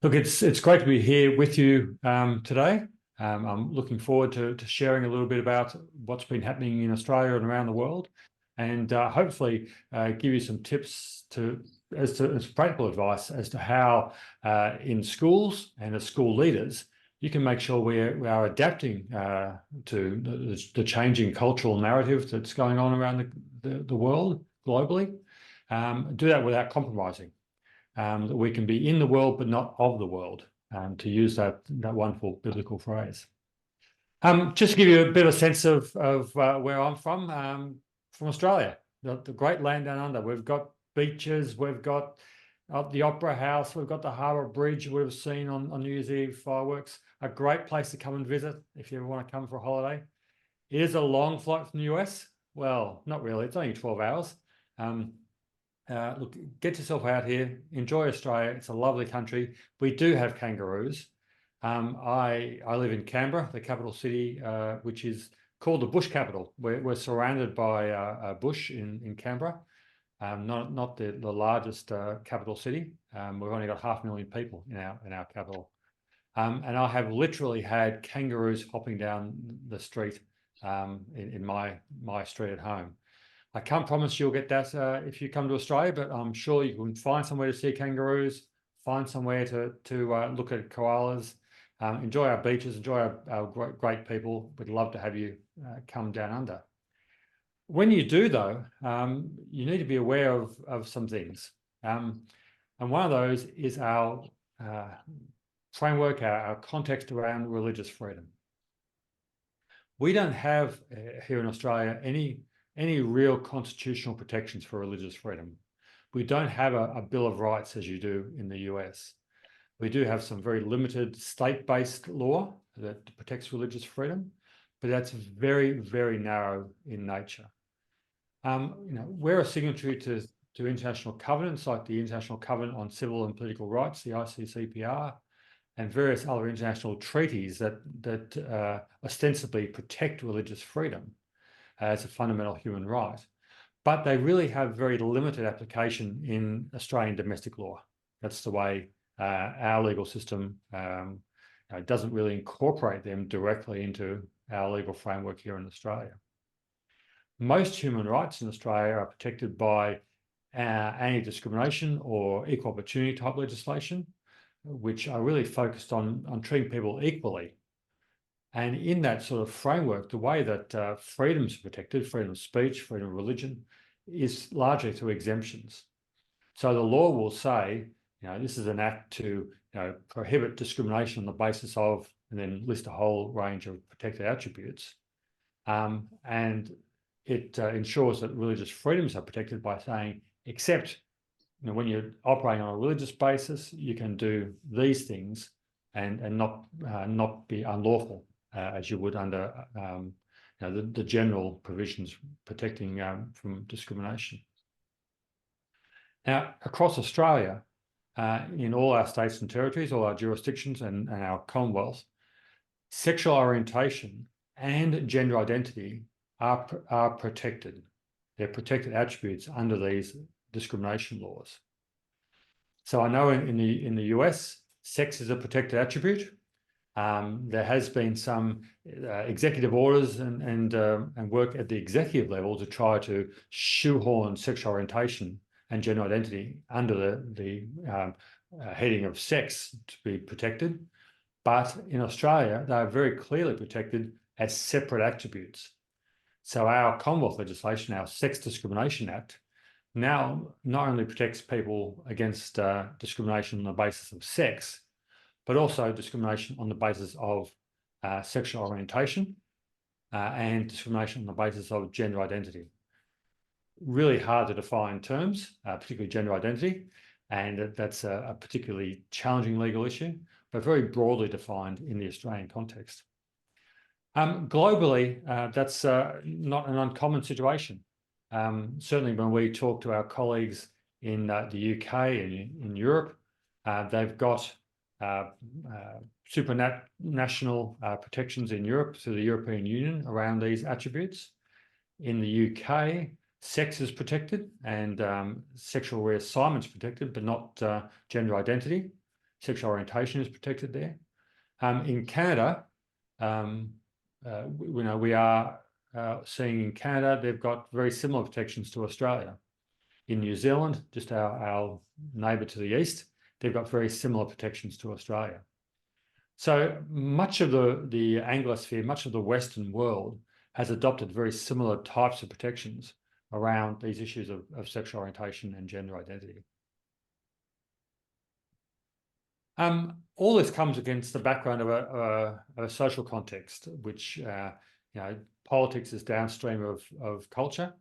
Look, it's great to be here with you today. I'm looking forward to sharing a little bit about what's been happening in Australia and around the world, and hopefully give you some tips as practical advice as to how in schools and as school leaders you can make sure we are adapting to the changing cultural narrative that's going on around the world globally. Do that without compromising. That we can be in the world but not of the world, to use that wonderful biblical phrase. Just to give you a bit of a sense of where I'm from Australia, the great land down under. We've got beaches, we've got the Opera House, we've got the Harbour Bridge we've seen on New Year's Eve fireworks. A great place to come and visit if you ever want to come for a holiday. It is a long flight from the US. Well, not really, it's only 12 hours. Look, get yourself out here, enjoy Australia. It's a lovely country. We do have kangaroos. I live in Canberra, the capital city, which is called the bush capital. We're surrounded by bush in Canberra, not the largest capital city. We've only got 500,000 people in our capital. And I have literally had kangaroos hopping down the street in my street at home. I can't promise you'll get that if you come to Australia, but I'm sure you can find somewhere to see kangaroos, find somewhere to look at koalas, enjoy our beaches, enjoy our great people. We'd love to have you come down under. When you do, though, you need to be aware of some things. And one of those is our framework, our context around religious freedom. We don't have here in Australia any real constitutional protections for religious freedom. We don't have a Bill of Rights as you do in the US. We do have some very limited state-based law that protects religious freedom, but that's very, very narrow in nature. We're a signatory to international covenants like the International Covenant on Civil and Political Rights, the ICCPR, and various other international treaties that ostensibly protect religious freedom as a fundamental human right, but they really have very limited application in Australian domestic law. That's the way our legal system doesn't really incorporate them directly into our legal framework here in Australia. Most human rights in Australia are protected by anti-discrimination or equal opportunity type legislation, which are really focused on treating people equally. And in that sort of framework, the way that freedoms are protected, freedom of speech, freedom of religion, is largely through exemptions. So the law will say, this is an act to prohibit discrimination on the basis of, and then list a whole range of protected attributes. And it ensures that religious freedoms are protected by saying, except when you're operating on a religious basis, you can do these things and not be unlawful. As you would under the general provisions protecting from discrimination. Now, across Australia, in all our states and territories, all our jurisdictions and our Commonwealth, sexual orientation and gender identity are protected. They're protected attributes under these discrimination laws. So I know in the US, sex is a protected attribute. There has been some executive orders and work at the executive level to try to shoehorn sexual orientation and gender identity under the heading of sex to be protected. But in Australia, they are very clearly protected as separate attributes. So our Commonwealth legislation, our Sex Discrimination Act, now not only protects people against discrimination on the basis of sex, but also discrimination on the basis of sexual orientation and discrimination on the basis of gender identity. Really hard to define terms, particularly gender identity, and that's a particularly challenging legal issue, but very broadly defined in the Australian context. Globally, that's not an uncommon situation. Certainly when we talk to our colleagues in the UK and in Europe, they've got supranational protections in Europe through the European Union around these attributes. In the UK, sex is protected and sexual reassignment is protected, but not gender identity. sexual orientation is protected there. In Canada, we are seeing in Canada, they've got very similar protections to Australia. In New Zealand, just our neighbour to the east, they've got very similar protections to Australia. So much of the Anglosphere, much of the Western world has adopted very similar types of protections around these issues of sexual orientation and gender identity. All this comes against the background of a social context, which politics is downstream of culture.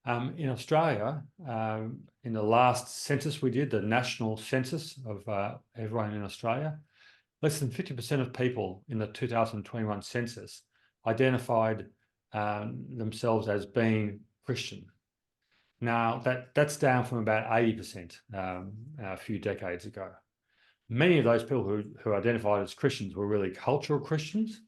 In Australia, in the last census we did, the national census of everyone in Australia, less than 50% of people in the 2021 census identified themselves as being Christian. Now, that's down from about 80% a few decades ago. Many of those people who identified as Christians were really cultural Christians,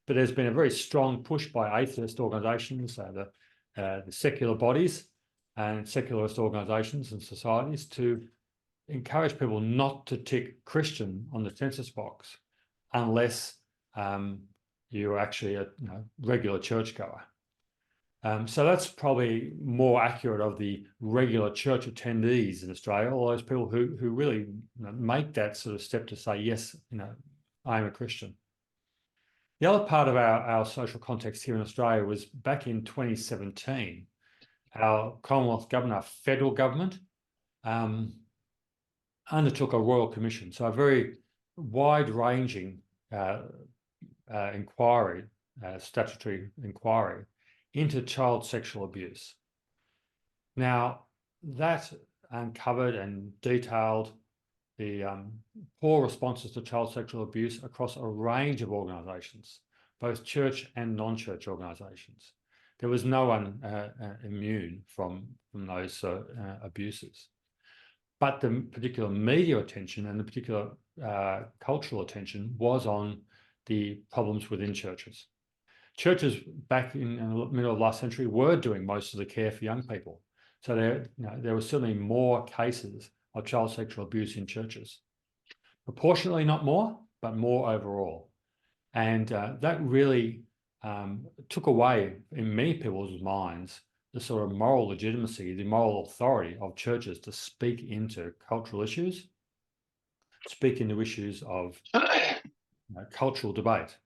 but there's been a very strong push by atheist organisations, the secular bodies and secularist organisations and societies to encourage people not to tick Christian on the census box unless you're actually a regular churchgoer. So that's probably more accurate of the regular church attendees in Australia, all those people who really make that sort of step to say, yes, I am a Christian. The other part of our social context here in Australia was back in 2017, our Commonwealth government, our federal government, undertook a royal commission, so a very wide-ranging inquiry, statutory inquiry into child sexual abuse. Now, that uncovered and detailed the poor responses to child sexual abuse across a range of organisations, both church and non-church organisations. There was no one immune from those abuses. But the particular media attention and the particular cultural attention was on the problems within churches. Churches back in the middle of last century were doing most of the care for young people. So there were certainly more cases of child sexual abuse in churches. Proportionately not more, but more overall. And that really took away in many people's minds the sort of moral legitimacy, the moral authority of churches to speak into cultural issues, speak into issues of cultural debate,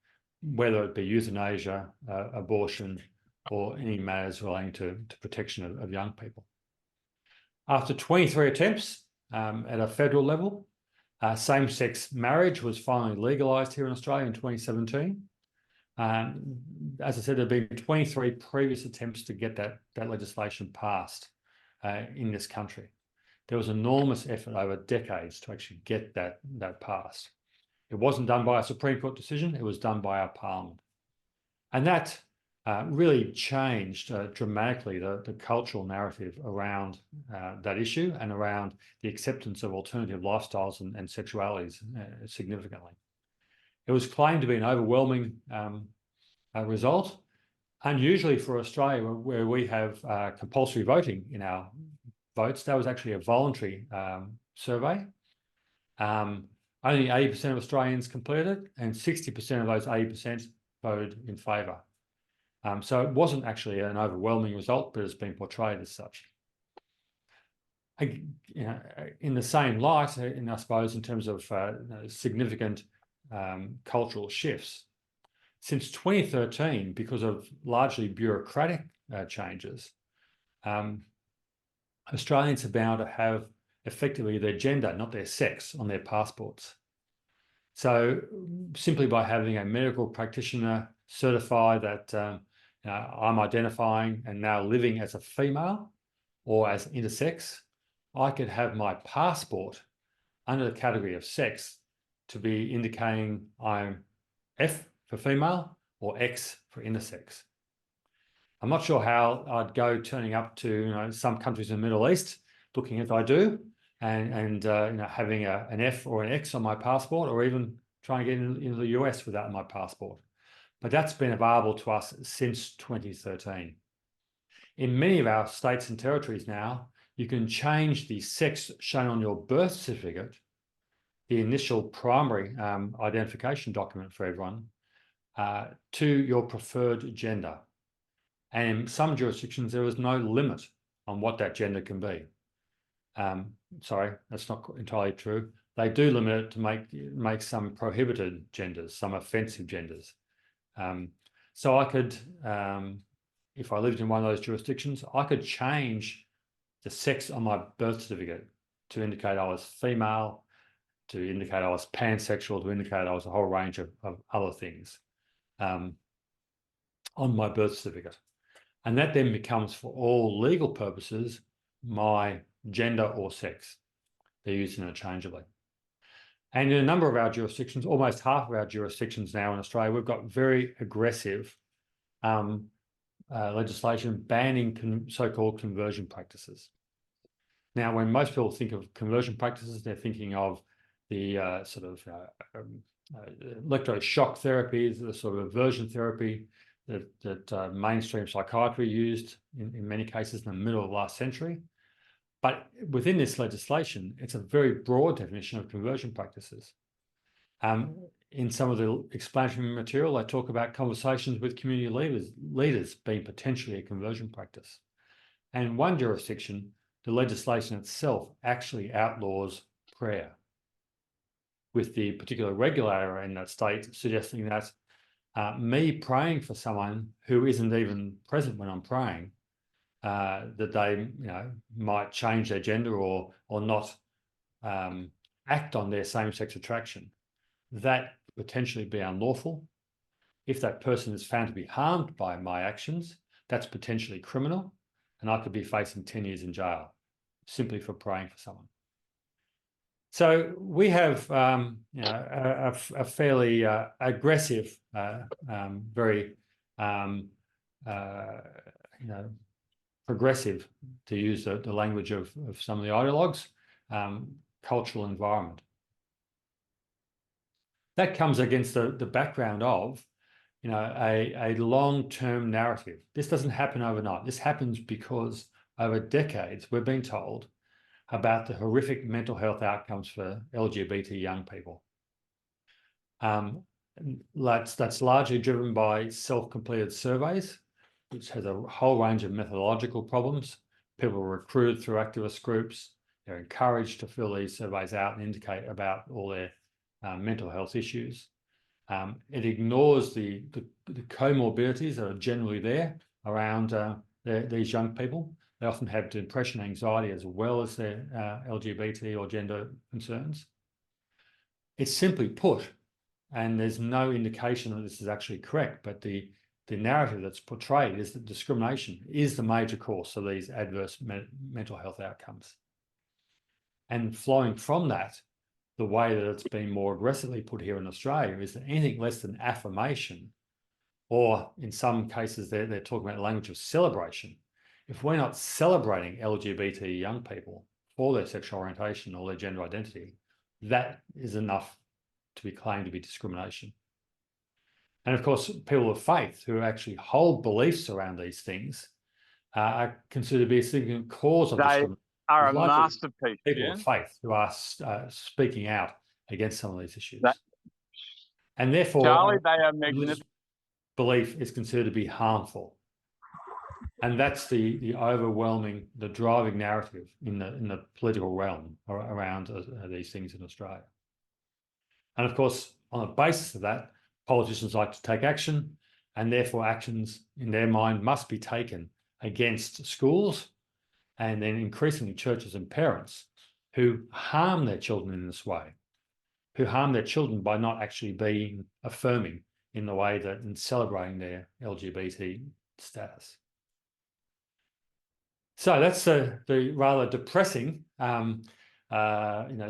whether it be euthanasia, abortion, or any matters relating to protection of young people. After 23 attempts at a federal level, same-sex marriage was finally legalised here in Australia in 2017. As I said, there have been 23 previous attempts to get that legislation passed in this country. There was enormous effort over decades to actually get that passed. It wasn't done by a Supreme Court decision, it was done by our Parliament. And that really changed dramatically the cultural narrative around that issue and around the acceptance of alternative lifestyles and sexualities significantly. It was claimed to be an overwhelming result, unusually for Australia, where we have compulsory voting in our votes. That was actually a voluntary survey. Only 80% of Australians completed it, and 60% of those 80% voted in favour. So it wasn't actually an overwhelming result, but it's been portrayed as such. In the same light, and I suppose in terms of significant cultural shifts, since 2013, because of largely bureaucratic changes, Australians have been able to have effectively their gender, not their sex, on their passports. So simply by having a medical practitioner certify that I'm identifying and now living as a female or as intersex, I could have my passport under the category of sex to be indicating I'm F for female or X for intersex. I'm not sure how I'd go turning up to some countries in the Middle East, looking as I do, and having an F or an X on my passport, or even trying to get into the US without my passport. But that's been available to us since 2013. In many of our states and territories now, you can change the sex shown on your birth certificate the initial primary identification document for everyone to your preferred gender. And in some jurisdictions, there is no limit on what that gender can be. Sorry, that's not entirely true. They do limit it to make some prohibited genders, some offensive genders. So I could, if I lived in one of those jurisdictions, I could change the sex on my birth certificate to indicate I was female, to indicate I was pansexual, to indicate I was a whole range of other things on my birth certificate. And that then becomes, for all legal purposes, my gender or sex. They're used interchangeably. And in a number of our jurisdictions, almost half of our jurisdictions now in Australia, we've got very aggressive legislation banning so-called conversion practices. Now, when most people think of conversion practices, they're thinking of the electroshock therapies, the sort of aversion therapy that mainstream psychiatry used in many cases in the middle of last century. But within this legislation, it's a very broad definition of conversion practices. In some of the explanatory material, they talk about conversations with community leaders being potentially a conversion practice. And in one jurisdiction, the legislation itself actually outlaws prayer, with the particular regulator in that state suggesting that me praying for someone who isn't even present when I'm praying, that they might change their gender or not act on their same-sex attraction, that potentially be unlawful. If that person is found to be harmed by my actions, that's potentially criminal, and I could be facing 10 years in jail simply for praying for someone. So we have a fairly aggressive, very progressive, to use the language of some of the ideologues, cultural environment. That comes against the background of a long-term narrative. This doesn't happen overnight. This happens because over decades we've been told about the horrific mental health outcomes for LGBT young people. That's largely driven by self-completed surveys, which has a whole range of methodological problems. People are recruited through activist groups. They're encouraged to fill these surveys out and indicate about all their mental health issues. It ignores the comorbidities that are generally there around these young people. They often have depression, anxiety, as well as their LGBT or gender concerns. It's simply put, and there's no indication that this is actually correct, but the narrative that's portrayed is that discrimination is the major cause of these adverse mental health outcomes. And flowing from that, the way that it's been more aggressively put here in Australia is that anything less than affirmation, or in some cases they're talking about the language of celebration. If we're not celebrating LGBT young people for their sexual orientation or their gender identity, that is enough to be claimed to be discrimination. And of course, people of faith who actually hold beliefs around these things are considered to be a significant cause of discrimination. They are a masterpiece. People of faith who are speaking out against some of these issues. And therefore, Charlie, they are magnificent. Belief is considered to be harmful. And that's the overwhelming, the driving narrative in the political realm around these things in Australia. And of course, on the basis of that, politicians like to take action, and therefore actions in their mind must be taken against schools and then increasingly churches and parents who harm their children in this way, who harm their children by not actually being affirming in the way that in celebrating their LGBT status. So that's the rather depressing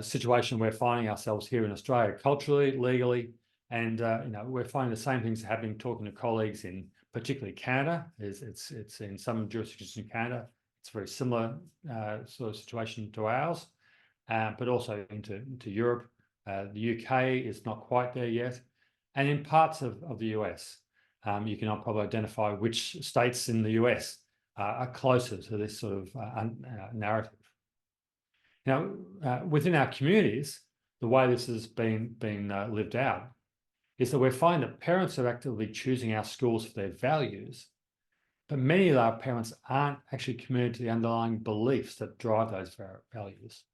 situation we're finding ourselves here in Australia, culturally, legally, and we're finding the same things happening. Talking to colleagues in particularly Canada, it's in some jurisdictions in Canada, it's a very similar sort of situation to ours, but also into Europe. The UK is not quite there yet, and in parts of the US, you can probably identify which states in the US are closer to this sort of narrative. Now, within our communities, the way this has been lived out is that we're finding that parents are actively choosing our schools for their values, but many of our parents aren't actually committed to the underlying beliefs that drive those values.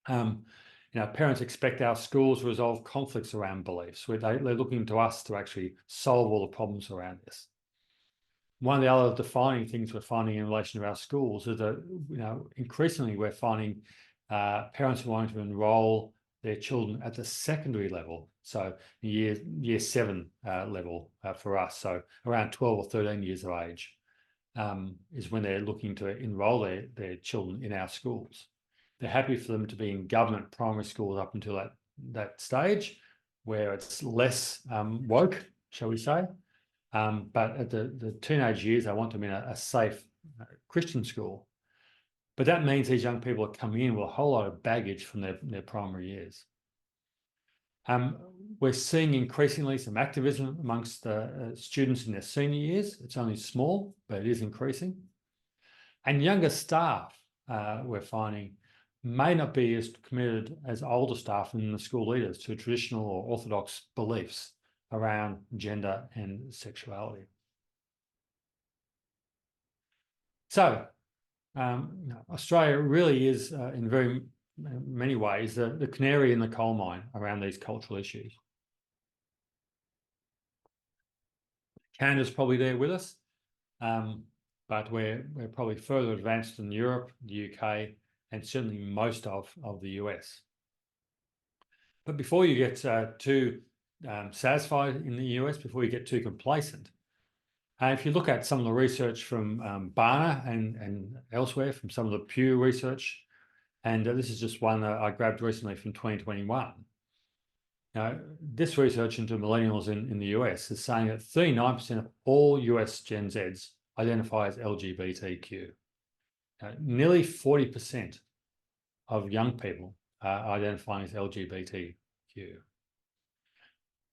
Parents expect our schools to resolve conflicts around beliefs. They're looking to us to actually solve all the problems around this. One of the other defining things we're finding in relation to our schools is that, increasingly we're finding parents wanting to enroll their children at the secondary level. So year 7 level for us. So around 12 or 13 years of age is when they're looking to enroll their children in our schools. They're happy for them to be in government primary schools up until that stage, where it's less woke, shall we say. But at the teenage years, I want them in a safe Christian school. But that means these young people are coming in with a whole lot of baggage from their primary years. We're seeing increasingly some activism amongst students in their senior years. It's only small, but it is increasing. And younger staff, we're finding, may not be as committed as older staff and the school leaders to traditional or orthodox beliefs around gender and sexuality. So Australia really is, in very many ways, the canary in the coal mine around these cultural issues. Canada's probably there with us, but we're probably further advanced than Europe, the UK, and certainly most of the US. But before you get too satisfied in the US, before you get too complacent, if you look at some of the research from Barna and elsewhere, from some of the Pew research, and this is just one that I grabbed recently from 2021. Now, this research into millennials in the US is saying that 39% of all US Gen Zs identify as LGBTQ. Nearly 40% of young people are identifying as LGBTQ.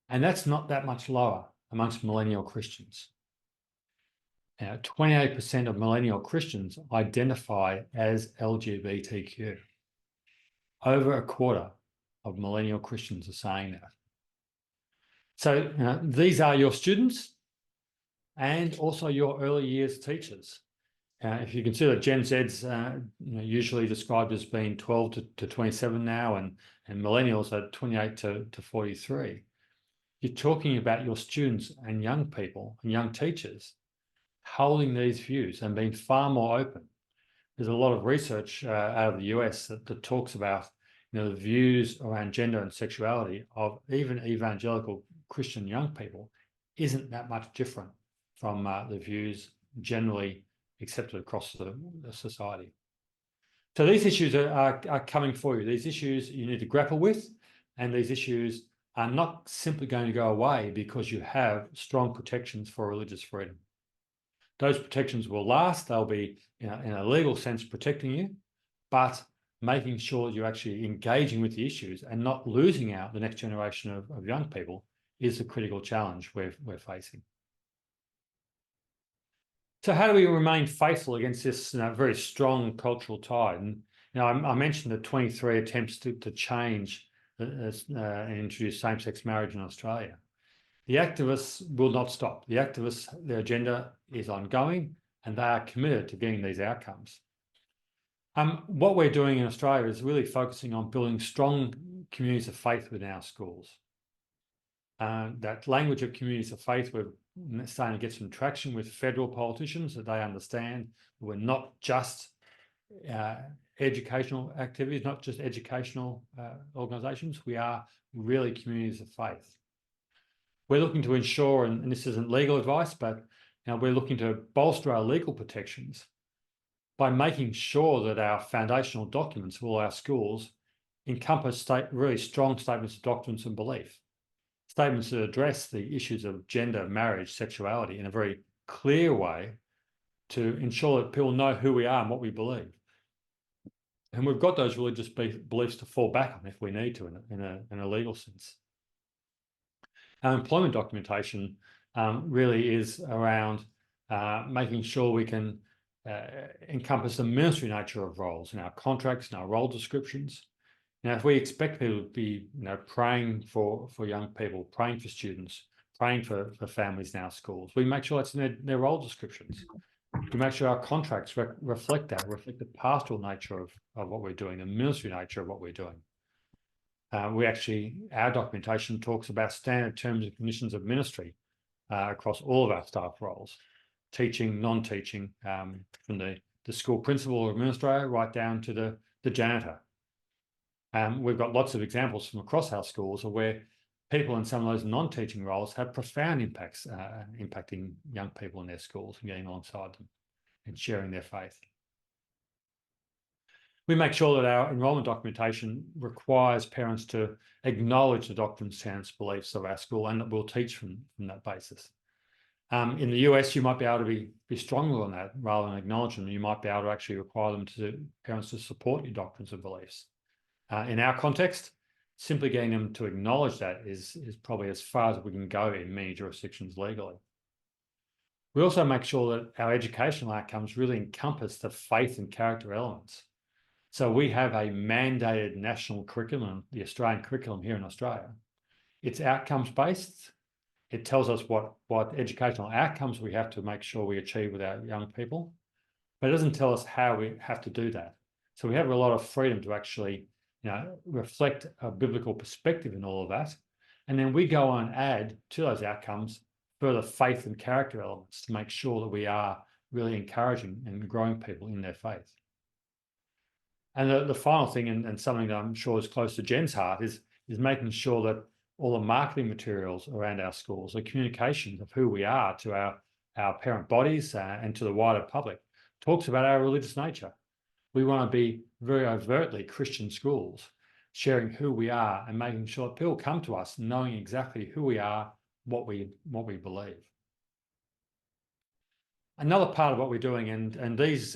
And that's not that much lower amongst millennial Christians. 28% of millennial Christians identify as LGBTQ. Over a quarter of millennial Christians are saying that. So these are your students and also your early years teachers. If you consider Gen Z's usually described as being 12 to 27 now, and millennials are 28 to 43, you're talking about your students and young people and young teachers holding these views and being far more open. There's a lot of research out of the US that talks about the views around gender and sexuality of even evangelical Christian young people isn't that much different from the views generally accepted across the society. So these issues are coming for you. These issues you need to grapple with, and these issues are not simply going to go away because you have strong protections for religious freedom. Those protections will last. They'll be, in a legal sense, protecting you, but making sure you're actually engaging with the issues and not losing out the next generation of young people is the critical challenge we're facing. So how do we remain faithful against this very strong cultural tide? And I mentioned the 23 attempts to change and introduce same-sex marriage in Australia. The activists will not stop. The activists, their agenda is ongoing, and they are committed to getting these outcomes. What we're doing in Australia is really focusing on building strong communities of faith within our schools. That language of communities of faith, we're starting to get some traction with federal politicians, that they understand that we're not just educational activities, not just educational organisations. We are really communities of faith. We're looking to ensure, and this isn't legal advice, but we're looking to bolster our legal protections by making sure that our foundational documents for all our schools encompass really strong statements of doctrines and belief. Statements that address the issues of gender, marriage, sexuality in a very clear way to ensure that people know who we are and what we believe. And we've got those religious beliefs to fall back on if we need to in a legal sense. Our employment documentation really is around making sure we can encompass the ministry nature of roles in our contracts and our role descriptions. Now, if we expect people to be, praying for young people, praying for students, praying for families in our schools, we make sure that's in their role descriptions. We make sure our contracts reflect the pastoral nature of what we're doing, the ministry nature of what we're doing. Our documentation talks about standard terms and conditions of ministry across all of our staff roles, teaching, non-teaching, from the school principal or administrator right down to the janitor. We've got lots of examples from across our schools of where people in some of those non-teaching roles have profound impacts, impacting young people in their schools and getting alongside them and sharing their faith. We make sure that our enrolment documentation requires parents to acknowledge the doctrines, tenets, beliefs of our school, and that we'll teach from that basis. In the US, you might be able to be stronger on that rather than acknowledge them. You might be able to actually require parents to support your doctrines and beliefs. In our context, simply getting them to acknowledge that is probably as far as we can go in many jurisdictions legally. We also make sure that our educational outcomes really encompass the faith and character elements. So we have a mandated national curriculum, the Australian curriculum here in Australia. It's outcomes-based. It tells us what educational outcomes we have to make sure we achieve with our young people, but it doesn't tell us how we have to do that. So we have a lot of freedom to actually, reflect a biblical perspective in all of that. And then we go on and add to those outcomes further faith and character elements to make sure that we are really encouraging and growing people in their faith. And the final thing, and something that I'm sure is close to Jen's heart, is making sure that all the marketing materials around our schools, the communication of who we are to our parent bodies and to the wider public, talks about our religious nature. We want to be very overtly Christian schools, sharing who we are and making sure that people come to us knowing exactly who we are, what we believe. Another part of what we're doing, and these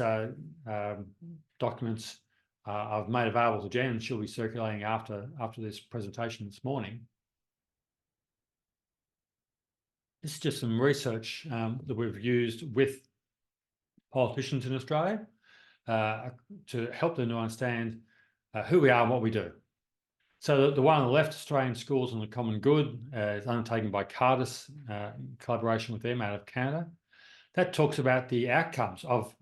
documents I've made available to Jen, and she'll be circulating after this presentation this morning. This is just some research that we've used with politicians in Australia to help them to understand who we are and what we do. So the one on the left, Australian Schools and the Common Good, is undertaken by Cardis in collaboration with them out of Canada. That talks about the outcomes of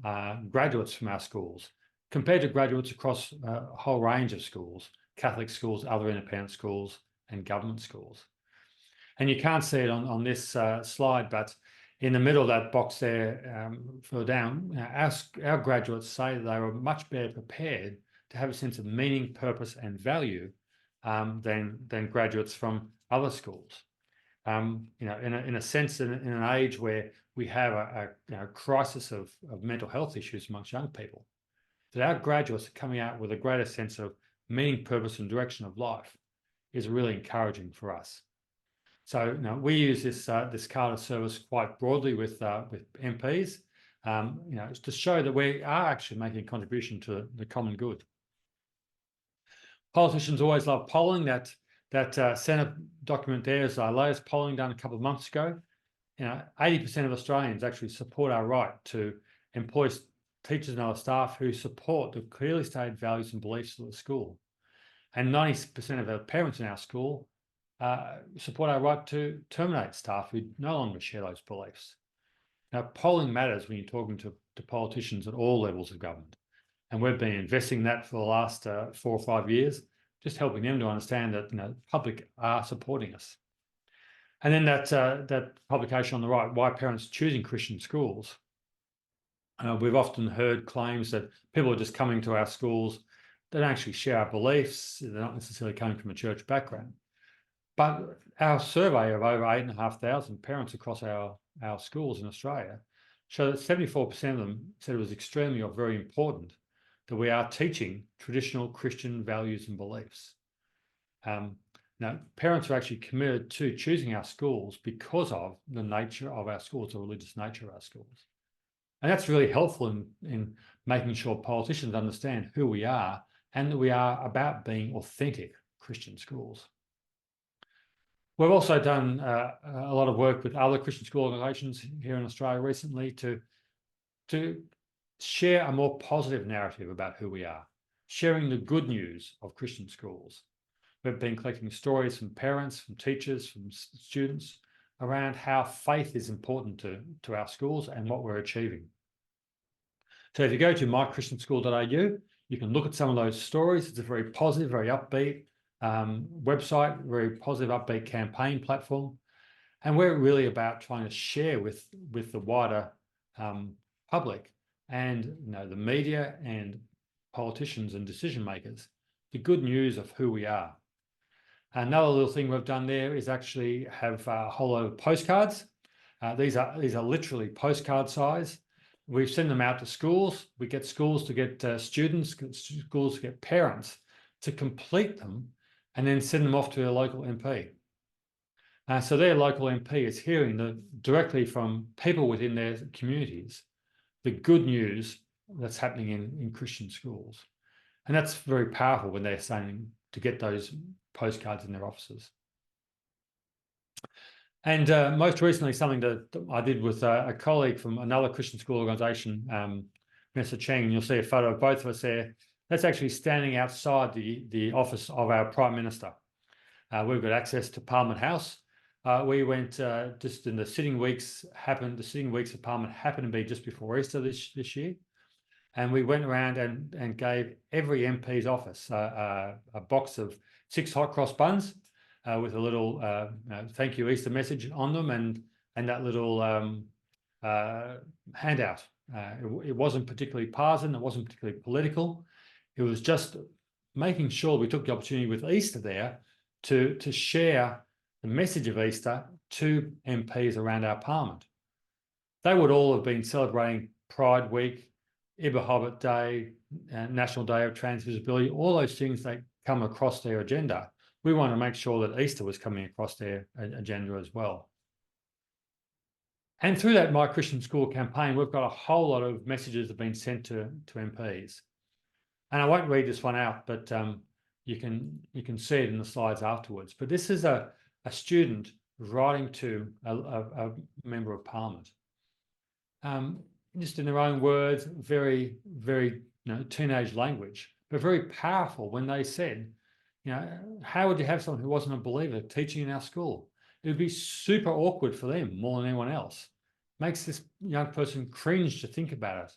graduates from our schools compared to graduates across a whole range of schools, Catholic schools, other independent schools, and government schools. And you can't see it on this slide, but in the middle of that box there, further down, our graduates say that they were much better prepared to have a sense of meaning, purpose, and value than graduates from other schools. In a sense, in an age where we have a crisis of mental health issues amongst young people, that our graduates are coming out with a greater sense of meaning, purpose, and direction of life is really encouraging for us. So we use this Carter service quite broadly with MPs, to show that we are actually making a contribution to the common good. Politicians always love polling. That Senate document there is our latest polling done a couple of months ago. 80% of Australians actually support our right to employ teachers and other staff who support the clearly stated values and beliefs of the school. And 90% of our parents in our school support our right to terminate staff who no longer share those beliefs. Now, polling matters when you're talking to politicians at all levels of government. And we've been investing in that for the last 4 or 5 years, just helping them to understand that the public are supporting us. And then that publication on the right, Why Parents Choosing Christian Schools. We've often heard claims that people are just coming to our schools, they don't actually share our beliefs, they're not necessarily coming from a church background. But our survey of over 8,500 parents across our schools in Australia show that 74% of them said it was extremely or very important that we are teaching traditional Christian values and beliefs. Now, parents are actually committed to choosing our schools because of the nature of our schools, the religious nature of our schools. And that's really helpful in making sure politicians understand who we are and that we are about being authentic Christian schools. We've also done a lot of work with other Christian school organisations here in Australia recently to share a more positive narrative about who we are. sharing the good news of Christian schools. We've been collecting stories from parents, from teachers, from students around how faith is important to our schools and what we're achieving. So if you go to mychristianschool.au, you can look at some of those stories. It's a very positive, very upbeat website, very positive, upbeat campaign platform. And we're really about trying to share with the wider public and the media and politicians and decision makers the good news of who we are. Another little thing we've done there is actually have a whole lot of postcards. These are literally postcard size. We send them out to schools. We get schools to get students, schools to get parents to complete them and then send them off to their local MP. So their local MP is hearing directly from people within their communities the good news that's happening in Christian schools. And that's very powerful when they're saying to get those postcards in their offices. And most recently, something that I did with a colleague from another Christian school organisation, Mr. Cheng, you'll see a photo of both of us there. That's actually standing outside the office of our Prime Minister. We've got access to Parliament House. We went just in the sitting weeks of Parliament happened to be just before Easter this year. And we went around and gave every MP's office a box of 6 hot cross buns with a little thank you Easter message on them and that little handout. It wasn't particularly partisan. It wasn't particularly political. It was just making sure we took the opportunity with Easter there to share the message of Easter to MPs around our Parliament. They would all have been celebrating Pride Week, Iba Hobbit Day, National Day of Trans Visibility, all those things that come across their agenda. We want to make sure that Easter was coming across their agenda as well. And through that My Christian School campaign, we've got a whole lot of messages that have been sent to MPs. And I won't read this one out, but you can see it in the slides afterwards. But this is a student writing to a member of Parliament. Just in their own words, very, very teenage language, but very powerful when they said, how would you have someone who wasn't a believer teaching in our school? It would be super awkward for them more than anyone else. Makes this young person cringe to think about it.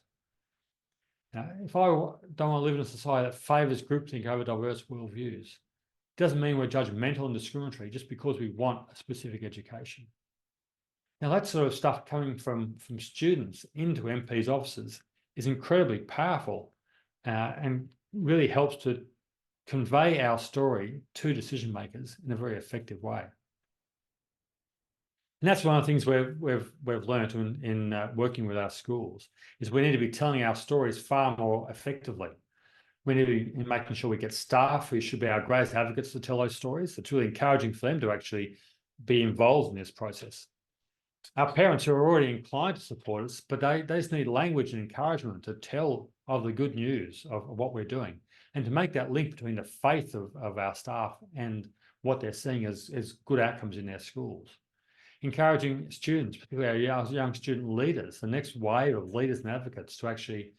If I don't want to live in a society that favours groupthink over diverse worldviews, it doesn't mean we're judgmental and discriminatory just because we want a specific education. Now, that sort of stuff coming from students into MPs' offices is incredibly powerful and really helps to convey our story to decision makers in a very effective way. And that's one of the things we've learned in working with our schools is we need to be telling our stories far more effectively. We need to be making sure we get staff who should be our greatest advocates to tell those stories. It's really encouraging for them to actually be involved in this process. Our parents are already inclined to support us, but they just need language and encouragement to tell of the good news of what we're doing and to make that link between the faith of our staff and what they're seeing as good outcomes in their schools. Encouraging students, particularly our young student leaders, the next wave of leaders and advocates to actually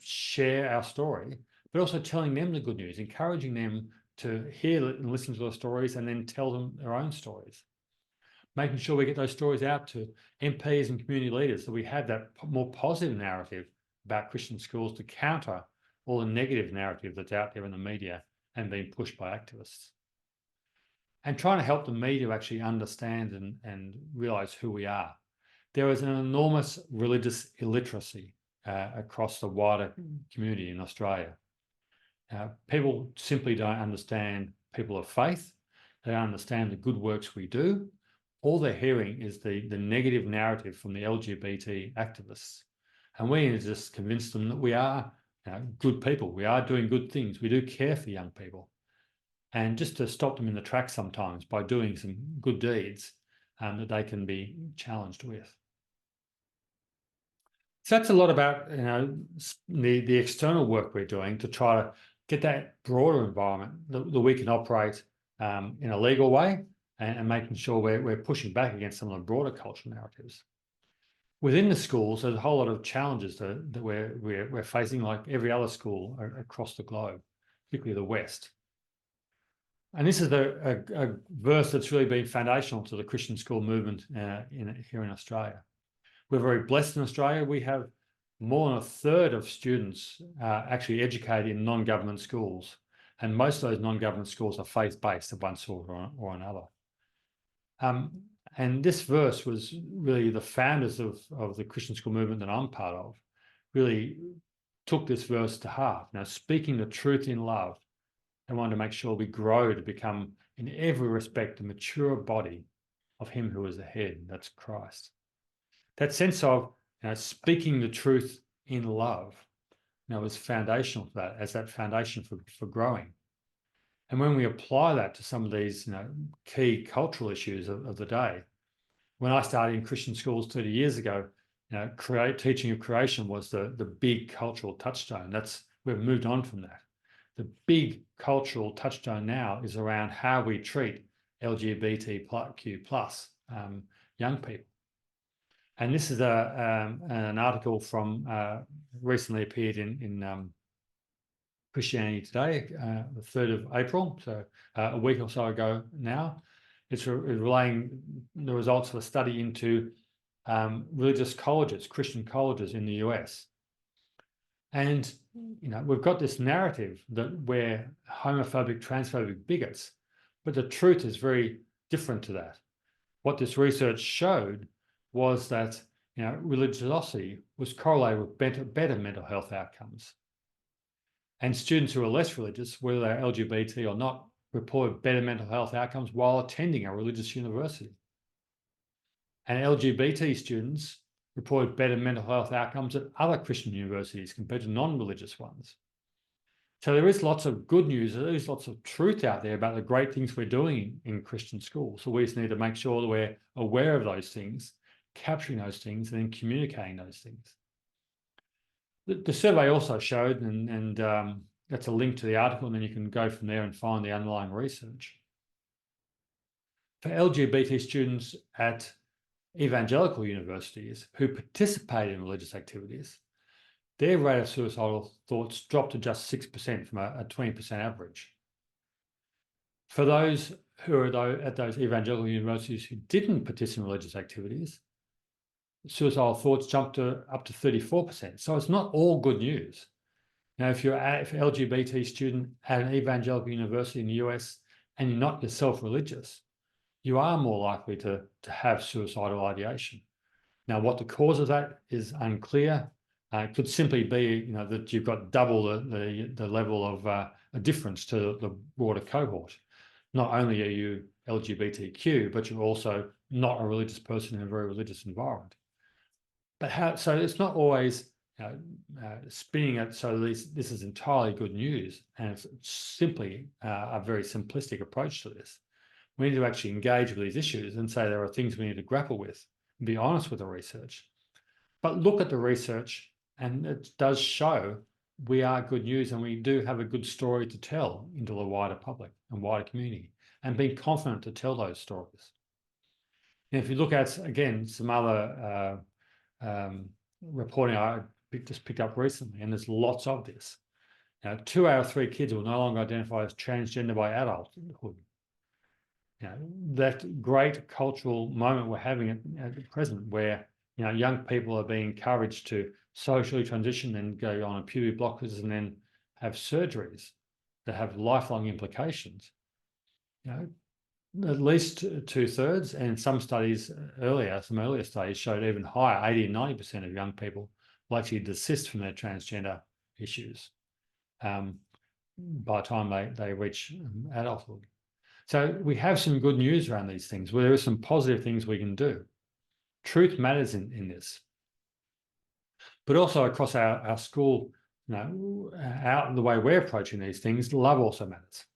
share our story, but also telling them the good news, encouraging them to hear and listen to the stories and then tell them their own stories. Making sure we get those stories out to MPs and community leaders so we have that more positive narrative about Christian schools to counter all the negative narrative that's out there in the media and being pushed by activists. And trying to help the media actually understand and realise who we are. There is an enormous religious illiteracy across the wider community in Australia. People simply don't understand people of faith. They don't understand the good works we do. All they're hearing is the negative narrative from the LGBT activists. And we need to just convince them that we are good people. We are doing good things. We do care for young people. And just to stop them in the tracks sometimes by doing some good deeds that they can be challenged with. So that's a lot about the external work we're doing to try to get that broader environment that we can operate in a legal way and making sure we're pushing back against some of the broader cultural narratives. Within the schools, there's a whole lot of challenges that we're facing, like every other school across the globe, particularly the West. And this is a verse that's really been foundational to the Christian school movement here in Australia. We're very blessed in Australia. We have more than a third of students actually educated in non-government schools. And most of those non-government schools are faith-based of one sort or another. And this verse was really the founders of the Christian school movement that I'm part of, really took this verse to heart. Now, speaking the truth in love, they wanted to make sure we grow to become, in every respect, a mature body of him who is the head, that's Christ. That sense of speaking the truth in love is foundational for that, as that foundation for growing. And when we apply that to some of these key cultural issues of the day, when I started in Christian schools 30 years ago, teaching of creation was the big cultural touchstone. We've moved on from that. The big cultural touchstone now is around how we treat LGBTQ+ young people. And this is an article from recently appeared in Christianity Today, the 3rd of April, so a week or so ago now. It's relaying the results of a study into religious colleges, Christian colleges in the US. And we've got this narrative that we're homophobic, transphobic bigots, but the truth is very different to that. What this research showed was that religiosity was correlated with better mental health outcomes. And students who are less religious, whether they're LGBT or not, reported better mental health outcomes while attending a religious university. And LGBT students reported better mental health outcomes at other Christian universities compared to non-religious ones. So there is lots of good news, there is lots of truth out there about the great things we're doing in Christian schools. So we just need to make sure that we're aware of those things, capturing those things, and then communicating those things. The survey also showed, and that's a link to the article, and then you can go from there and find the underlying research. For LGBT students at evangelical universities who participate in religious activities, their rate of suicidal thoughts dropped to just 6% from a 20% average. For those who are at those evangelical universities who didn't participate in religious activities, suicidal thoughts jumped up to 34%. So it's not all good news. Now, if you're an LGBT student at an evangelical university in the US and you're not yourself religious, you are more likely to have suicidal ideation. Now, what the cause of that is unclear. It could simply be, that you've got double the level of a difference to the broader cohort. Not only are you LGBTQ, but you're also not a religious person in a very religious environment. But so it's not always spinning it so this is entirely good news, and it's simply a very simplistic approach to this. We need to actually engage with these issues and say there are things we need to grapple with and be honest with the research. But look at the research, and it does show we are good news, and we do have a good story to tell into the wider public and wider community, and being confident to tell those stories. And if you look at, again, some other reporting I just picked up recently, and there's lots of this. 2 out of 3 kids will no longer identify as transgender by adulthood. That great cultural moment we're having at the present, where young people are being encouraged to socially transition and go on puberty blockers and then have surgeries that have lifelong implications. At least 2/3, and some studies some earlier studies showed even higher, 80 and 90% of young people will actually desist from their transgender issues by the time they reach adulthood. So we have some good news around these things, where there are some positive things we can do. Truth matters in this. But also across our school, out the way we're approaching these things, love also matters.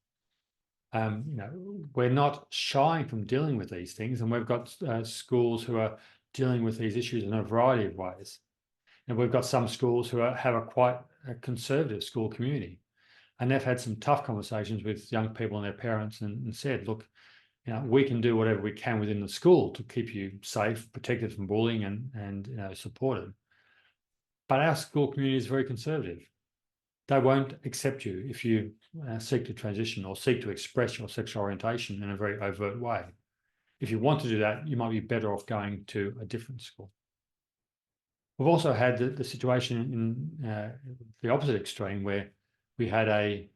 We're not shying from dealing with these things, and we've got schools who are dealing with these issues in a variety of ways. And we've got some schools who have a quite conservative school community, and they've had some tough conversations with young people and their parents and said, look, we can do whatever we can within the school to keep you safe, protected from bullying, and supported. But our school community is very conservative. They won't accept you if you seek to transition or seek to express your sexual orientation in a very overt way. If you want to do that, you might be better off going to a different school. We've also had the situation in the opposite extreme, where we had a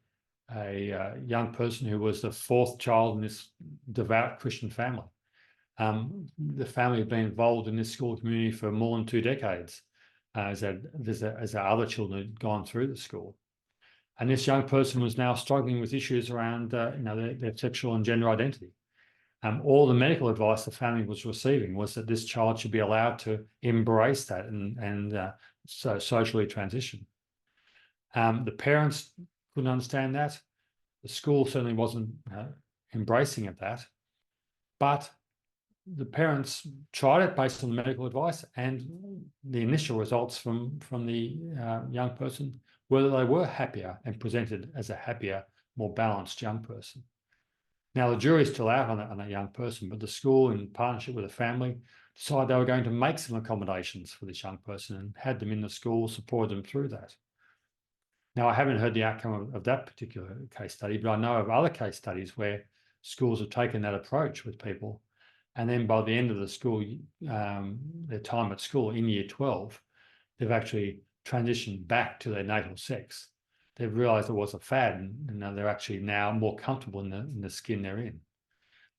young person who was the fourth child in this devout Christian family. The family had been involved in this school community for more than 2 decades, as our other children had gone through the school. And this young person was now struggling with issues around their sexual and gender identity. All the medical advice the family was receiving was that this child should be allowed to embrace that and so socially transition. The parents couldn't understand that. The school certainly wasn't embracing of that. But the parents tried it based on the medical advice, and the initial results from the young person were that they were happier and presented as a happier, more balanced young person. Now, the jury's still out on that young person, but the school, in partnership with the family, decided they were going to make some accommodations for this young person and had them in the school, supported them through that. Now, I haven't heard the outcome of that particular case study, but I know of other case studies where schools have taken that approach with people. And then by the end of the school, their time at school in year 12, they've actually transitioned back to their natal sex. They've realized it was a fad, and they're actually now more comfortable in the skin they're in.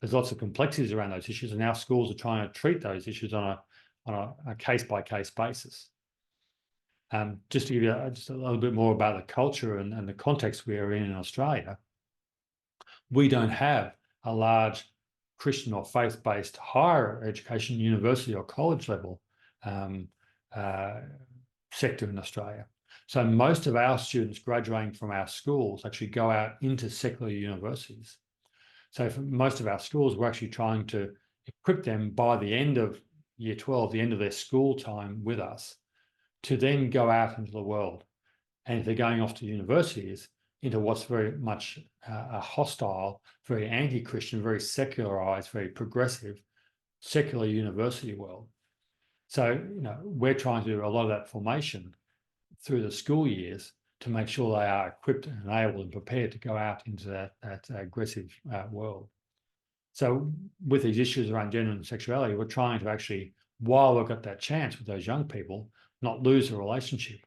There's lots of complexities around those issues, and our schools are trying to treat those issues on a case-by-case basis. Just to give you just a little bit more about the culture and the context we are in Australia, we don't have a large Christian or faith-based higher education, university or college level sector in Australia. So most of our students graduating from our schools actually go out into secular universities. So for most of our schools, we're actually trying to equip them by the end of year 12, the end of their school time with us, to then go out into the world. And if they're going off to universities, into what's very much a hostile, very anti-Christian, very secularized, very progressive, secular university world. So, we're trying to do a lot of that formation through the school years to make sure they are equipped and able and prepared to go out into that aggressive world. So with these issues around gender and sexuality, we're trying to actually, while we've got that chance with those young people, not lose the relationship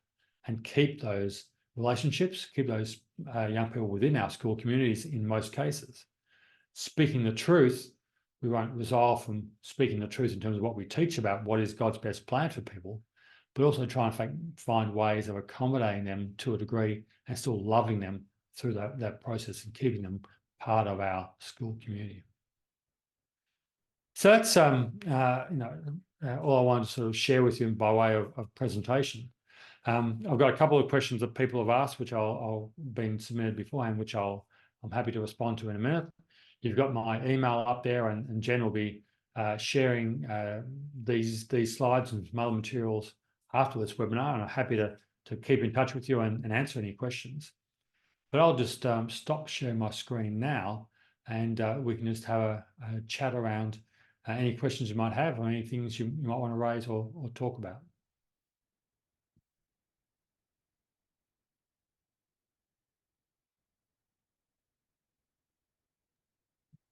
and keep those relationships, keep those young people within our school communities in most cases. Speaking the truth, we won't resolve from speaking the truth in terms of what we teach about what is God's best plan for people, but also try and find ways of accommodating them to a degree and still loving them through that process and keeping them part of our school community. So that's all I wanted to sort of share with you by way of presentation. I've got a couple of questions that people have asked, which I'll been submitted beforehand, which I'm happy to respond to in a minute. You've got my email up there, and Jen will be sharing these slides and some other materials after this webinar, and I'm happy to keep in touch with you and answer any questions. But I'll just stop sharing my screen now, and we can just have a chat around any questions you might have or any things you might want to raise or talk about.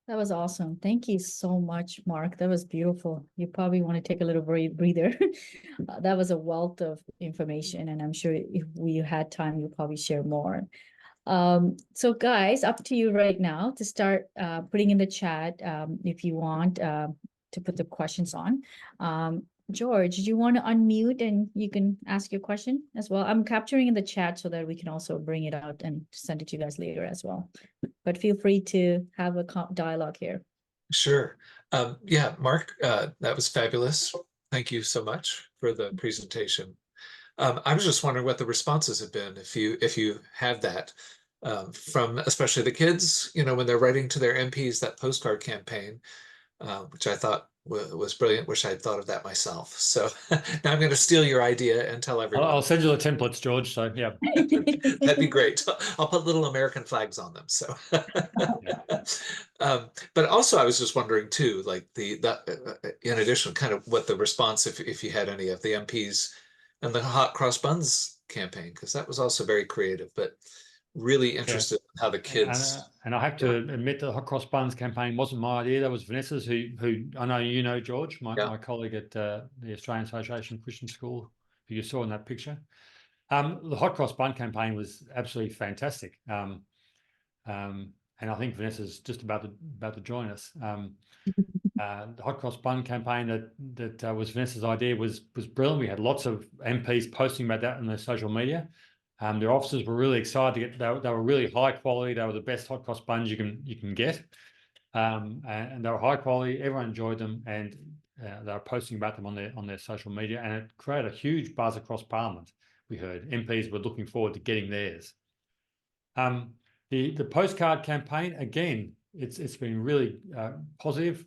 That was awesome. Thank you so much, Mark. That was beautiful. You probably want to take a little breather. That was a wealth of information, and I'm sure if we had time, you'll probably share more. So guys, up to you right now to start putting in the chat if you want to put the questions on. George, do you want to unmute and you can ask your question as well? I'm capturing in the chat so that we can also bring it out and send it to you guys later as well. But feel free to have a dialogue here. Sure. Yeah, Mark, that was fabulous. Thank you so much for the presentation. I was just wondering what the responses have been, if you have that, from especially the kids, when they're writing to their MPs, that postcard campaign, which I thought was brilliant. Wish I'd thought of that myself. So now I'm going to steal your idea and tell everyone. I'll send you the templates, George. So yeah, that'd be great. I'll put little American flags on them. So, but also I was just wondering too, like in addition, kind of what the response, if you had any of the MPs and the hot cross buns campaign, because that was also very creative, but really interested in how the kids. And I have to admit the hot cross buns campaign wasn't my idea. That was Vanessa's, who I know you know, George, my colleague at the Australian Association of Christian School, who you saw in that picture. The hot cross bun campaign was absolutely fantastic. And I think Vanessa's just about to join us. The hot cross bun campaign that was Vanessa's idea was brilliant. We had lots of MPs posting about that on their social media. Their officers were really excited to get. They were really high quality. They were the best hot cross buns you can get, and they were high quality. Everyone enjoyed them, and they were posting about them on their social media, and it created a huge buzz across Parliament. We heard MPs were looking forward to getting theirs. The postcard campaign, again, it's been really positive.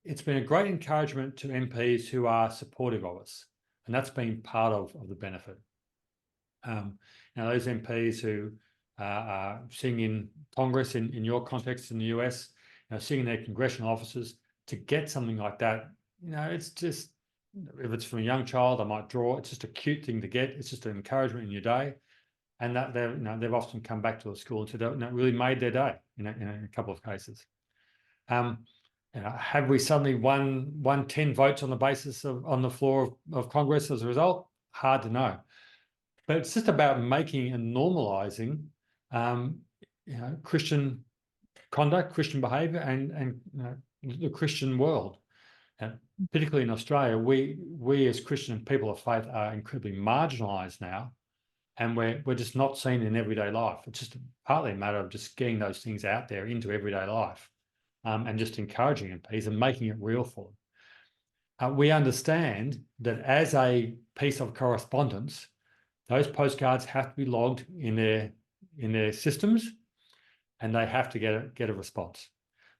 It's been a great encouragement to MPs who are supportive of us, and that's been part of the benefit. Now, those MPs who are sitting in Congress in your context in the US, seeing their congressional officers to get something like that, it's just, if it's from a young child, I might draw. It's just a cute thing to get. It's just an encouragement in your day, and that they've often come back to the school and said that really made their day in a couple of cases. Have we suddenly won 10 votes on the basis on the floor of Congress as a result? Hard to know. But it's just about making and normalizing, Christian conduct, Christian behaviour, and the Christian world. And particularly in Australia, we as Christian people of faith are incredibly marginalised now, and we're just not seen in everyday life. It's just partly a matter of just getting those things out there into everyday life, and just encouraging MPs and making it real for them. We understand that as a piece of correspondence, those postcards have to be logged in their systems, and they have to get a response.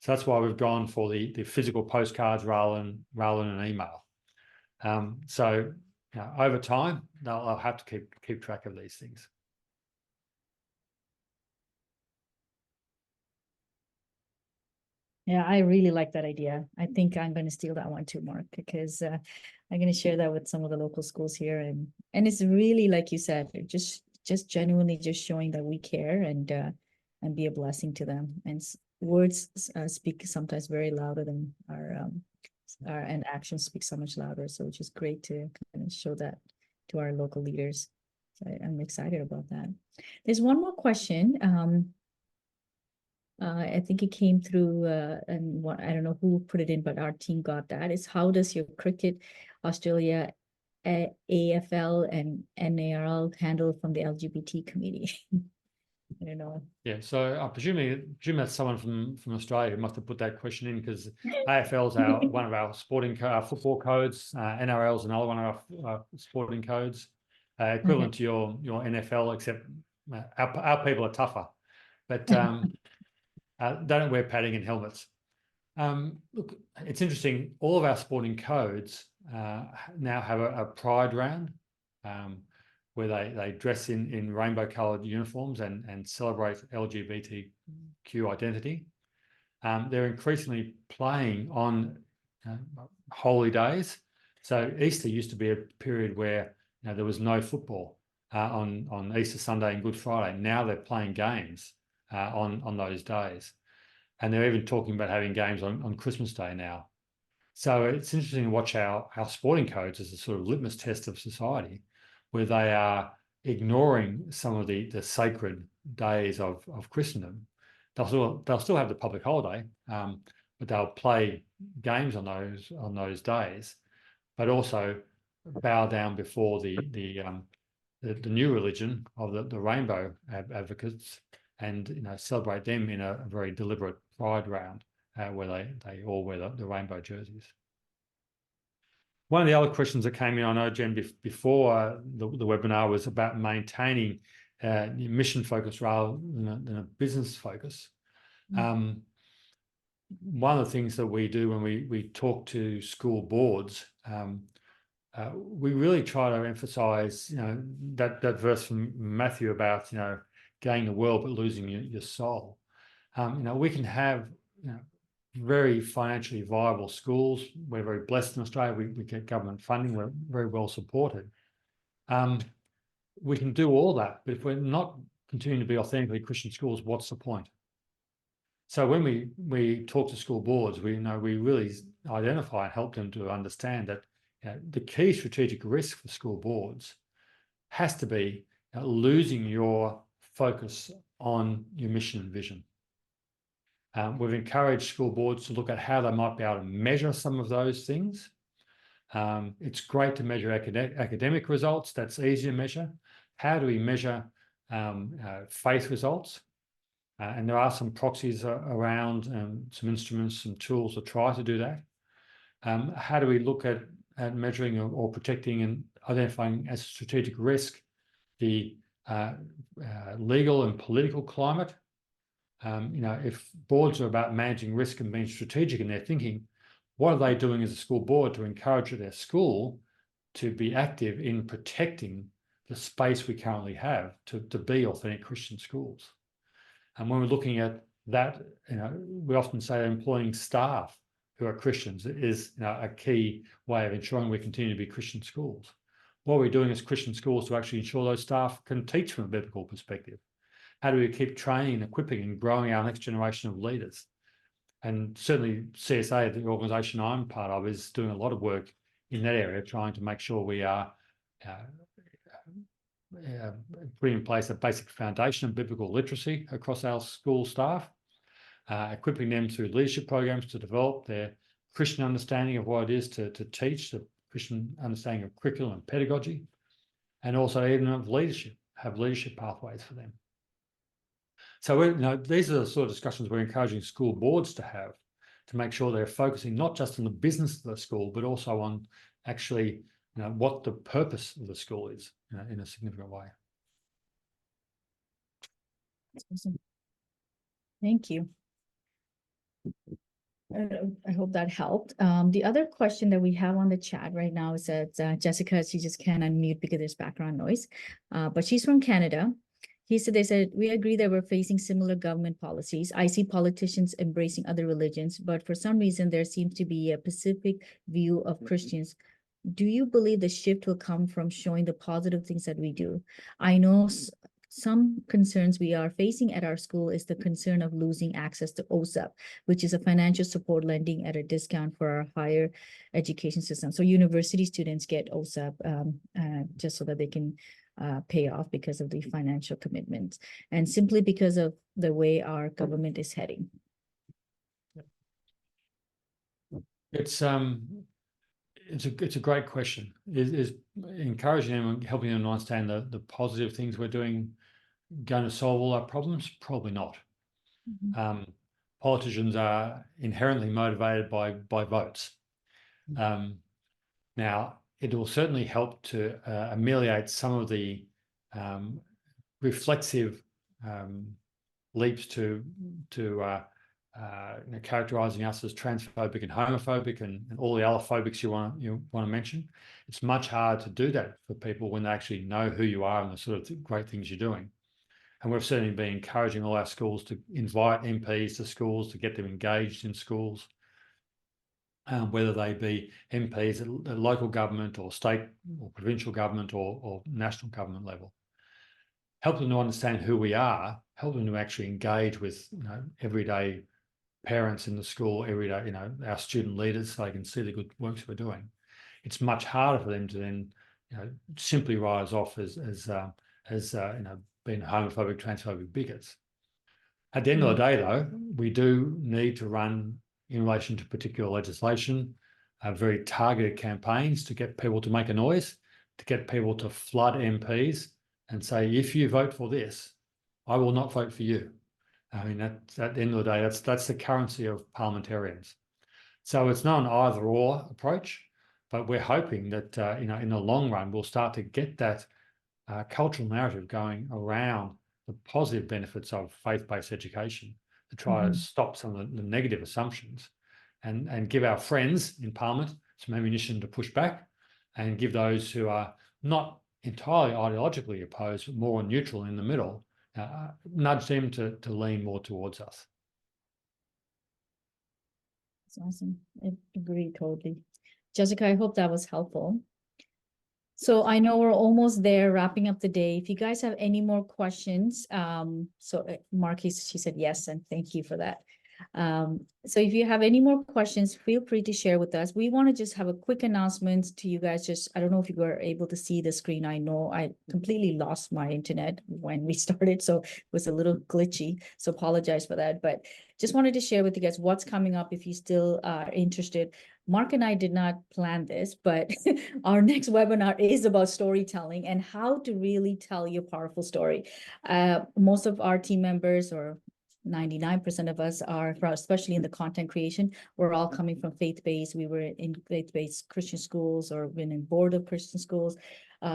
So that's why we've gone for the physical postcards rather than an email. So over time, they'll have to keep track of these things. Yeah, I really like that idea. I think I'm going to steal that one too, Mark, because I'm going to share that with some of the local schools here, and it's really, like you said, just genuinely just showing that we care and be a blessing to them. And words speak sometimes very louder than our and actions speak so much louder. So it's just great to kind of show that to our local leaders. So I'm excited about that. There's one more question. I think it came through, and I don't know who put it in, but our team got that. Is how does your Cricket Australia, AFL, and NARL handle from the LGBT committee? I don't know. Yeah, so I presume that's someone from Australia who must have put that question in, because AFL's one of our sporting football codes, NRL's another one of our sporting codes, equivalent to your NFL, except our people are tougher, but they don't wear padding and helmets. Look, it's interesting. All of our sporting codes now have a pride round, where they dress in rainbow-coloured uniforms and celebrate LGBTQ identity. They're increasingly playing on holy days. So Easter used to be a period where there was no football on Easter Sunday and Good Friday. Now they're playing games on those days. And they're even talking about having games on Christmas Day now. So it's interesting to watch our sporting codes as a sort of litmus test of society, where they are ignoring some of the sacred days of Christendom. They'll still have the public holiday, but they'll play games on those days, but also bow down before the new religion of the rainbow advocates, and celebrate them in a very deliberate pride round, where they all wear the rainbow jerseys. One of the other questions that came in, I know, Jen, before the webinar, was about maintaining mission focus rather than a business focus. one of the things that we do when we talk to school boards, we really try to emphasize, that verse from Matthew about, gaining the world but losing your soul. We can have, very financially viable schools. We're very blessed in Australia. We get government funding. We're very well supported. We can do all that, but if we're not continuing to be authentically Christian schools, what's the point? So when we talk to school boards, we really identify and help them to understand that the key strategic risk for school boards has to be losing your focus on your mission and vision. We've encouraged school boards to look at how they might be able to measure some of those things. It's great to measure academic results. That's easy to measure. How do we measure faith results? And there are some proxies around, some instruments, some tools to try to do that. How do we look at measuring or protecting and identifying as a strategic risk the legal and political climate? If boards are about managing risk and being strategic in their thinking, what are they doing as a school board to encourage their school to be active in protecting the space we currently have to be authentic Christian schools? And when we're looking at that, we often say employing staff who are Christians is a key way of ensuring we continue to be Christian schools. What are we doing as Christian schools to actually ensure those staff can teach from a biblical perspective? How do we keep training, equipping, and growing our next generation of leaders? And certainly CSA, the organisation I'm part of, is doing a lot of work in that area, trying to make sure we are putting in place a basic foundation of biblical literacy across our school staff, equipping them through leadership programs to develop their Christian understanding of what it is to teach, the Christian understanding of curriculum and pedagogy, and also even of leadership, have leadership pathways for them. So these are the sort of discussions we're encouraging school boards to have to make sure they're focusing not just on the business of the school, but also on actually what the purpose of the school is in a significant way. Awesome. Thank you. I hope that helped. The other question that we have on the chat right now is that Jessica, she just can't unmute because there's background noise, but she's from Canada. They said, we agree that we're facing similar government policies. I see politicians embracing other religions, but for some reason, there seems to be a specific view of Christians. Do you believe the shift will come from showing the positive things that we do? I know some concerns we are facing at our school is the concern of losing access to OSAP, which is a financial support lending at a discount for our higher education system. So university students get OSAP just so that they can pay off because of the financial commitments and simply because of the way our government is heading. It's a great question. Is encouraging them and helping them understand the positive things we're doing going to solve all our problems? Probably not. Mm-hmm. Politicians are inherently motivated by votes. Now, it will certainly help to ameliorate some of the reflexive leaps to characterising us as transphobic and homophobic and all the other phobics you want to mention. It's much harder to do that for people when they actually know who you are and the sort of great things you're doing. And we've certainly been encouraging all our schools to invite MPs to schools, to get them engaged in schools. Whether they be MPs at local government or state or provincial government or national government level. Help them to understand who we are, help them to actually engage with everyday parents in the school, everyday, our student leaders, so they can see the good works we're doing. It's much harder for them to then simply write us off as being homophobic, transphobic bigots. At the end of the day, though, we do need to run, in relation to particular legislation, very targeted campaigns to get people to make a noise, to get people to flood MPs and say, if you vote for this, I will not vote for you. I mean, at the end of the day, that's the currency of parliamentarians. So it's not an either or approach, but we're hoping that in the long run, we'll start to get that cultural narrative going around the positive benefits of faith-based education, to try to stop some of the negative assumptions and give our friends in Parliament some ammunition to push back, and give those who are not entirely ideologically opposed, but more neutral in the middle, nudge them to lean more towards us. That's awesome. I agree totally. Jessica, I hope that was helpful. So I know we're almost there, wrapping up the day. If you guys have any more questions, Mark, she said yes, and thank you for that. So if you have any more questions, feel free to share with us. We want to just have a quick announcement to you guys. I don't know if you were able to see the screen. I know I completely lost my internet when we started, so it was a little glitchy. So apologize for that, but just wanted to share with you guys what's coming up if you still are interested. Mark and I did not plan this, but our next webinar is about storytelling and how to really tell your powerful story. Most of our team members, or 99% of us, are, especially in the content creation, we're all coming from faith-based. We were in faith-based Christian schools or been in board of Christian schools,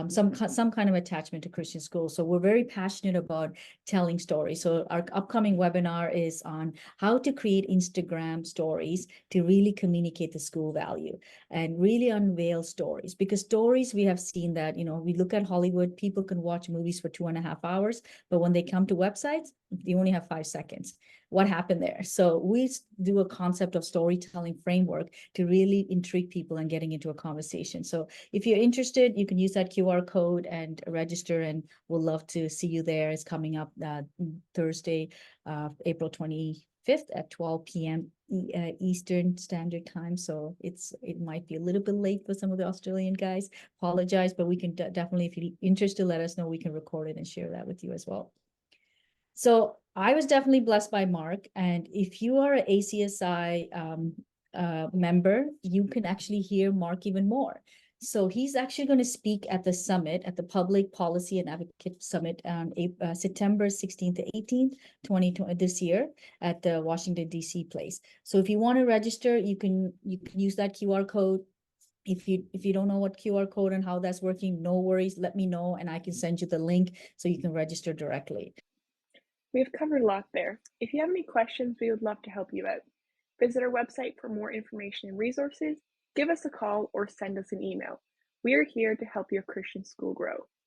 some kind of attachment to Christian schools. So we're very passionate about telling stories. So our upcoming webinar is on how to create Instagram stories to really communicate the school value and really unveil stories. Because stories, we have seen that, we look at Hollywood, people can watch movies for 2.5 hours, but when they come to websites, they only have 5 seconds. What happened there? So we do a concept of storytelling framework to really intrigue people and getting into a conversation. So if you're interested, you can use that QR code and register, and we'll love to see you there. It's coming up Thursday, April 25th at 12 p.m. Eastern Standard Time. So it might be a little bit late for some of the Australian guys. Apologize, but we can definitely, if you're interested, let us know. We can record it and share that with you as well. So I was definitely blessed by Mark. And if you are an ACSI member, you can actually hear Mark even more. So he's actually going to speak at the summit, at the Public Policy and Advocate Summit on September 16th to 18th, 2020, this year at the Washington, D.C. place. So if you want to register, you can use that QR code. If you don't know what QR code and how that's working, no worries, let me know and I can send you the link so you can register directly. We have covered a lot there. If you have any questions, we would love to help you out. Visit our website for more information and resources, give us a call, or send us an email. We are here to help your Christian school grow.